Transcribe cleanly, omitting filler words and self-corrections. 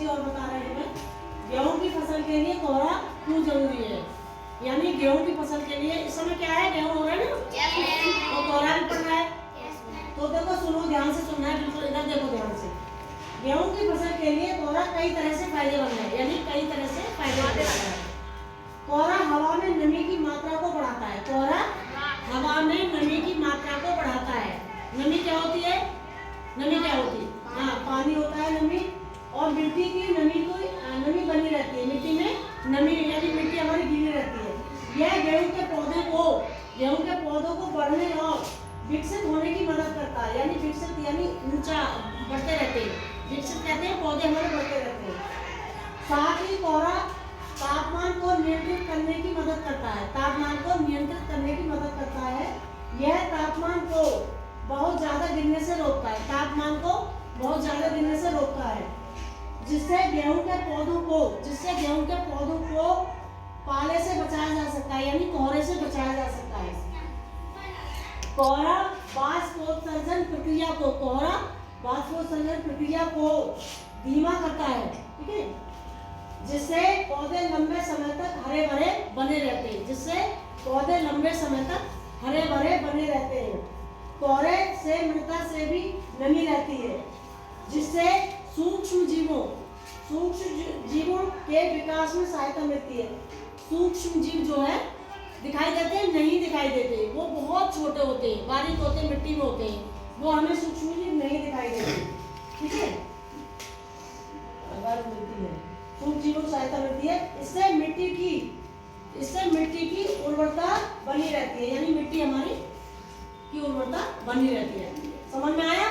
चीज और बता रहे हैं, गेहूं की फसल के लिए कोहरा क्यों जरूरी है। यानी गेहूं की फसल के लिए इस समय क्या है, गेहूं हो रहा है ना, और कोहरा भी पड़ रहा है। तो देखो सुनो, ध्यान से सुनना है, बिल्कुल इधर देखो ध्यान से। गेहूं की फसल के लिए कोहरा कई तरह से फायदेमंद है, यानी कई तरह से फायदेमंद है। कोहरा हवा में नमी की मात्रा को बढ़ाता है। कोहरा हवा में नमी की मात्रा को बढ़ाता है। नमी क्या होती है, नमी क्या होती है, हाँ पानी होता है नमी, और मिट्टी की नमी को नमी बनी रहती है, मिट्टी में नमी यानी मिट्टी हमारी गीली रहती है। यह गेहूं के पौधों को बढ़ने और विकसित होने की मदद करता है। यानी विकसित यानी ऊंचा बढ़ते रहते हैं, विकसित कहते हैं पौधे हमारे बढ़ते रहते हैं। साथ ही कोहरा तापमान को नियंत्रित करने की मदद करता है। तापमान को नियंत्रित करने की मदद करता है। यह तापमान को बहुत ज्यादा गिरने से रोकता है। तापमान को बहुत ज्यादा गिरने से रोकता है, जिससे गेहूं के पौधों को पाले से बचाया जा सकता है, यानी कोहरे से बचाया जा सकता है। कोहरा बाष्पोत्सर्जन प्रक्रिया को धीमा करता है, ठीक है, जिससे पौधे लंबे समय तक हरे भरे बने रहते हैं। कोहरे से मृदा से भी नमी रहती है, जिससे सूक्ष्म जीवों के विकास में सहायता मिलती है। सूक्ष्म जीव जो है दिखाई देते हैं, नहीं दिखाई देते, वो बहुत छोटे होते हैं, बारीक होते हैं, मिट्टी में होते हैं, वो हमें सूक्ष्म जीव नहीं दिखाई देते, ठीक है। मिलती है, सूक्ष्म जीवों को सहायता मिलती है। इससे मिट्टी की उर्वरता बनी रहती है, यानी मिट्टी हमारी की उर्वरता बनी रहती है। समझ में आया?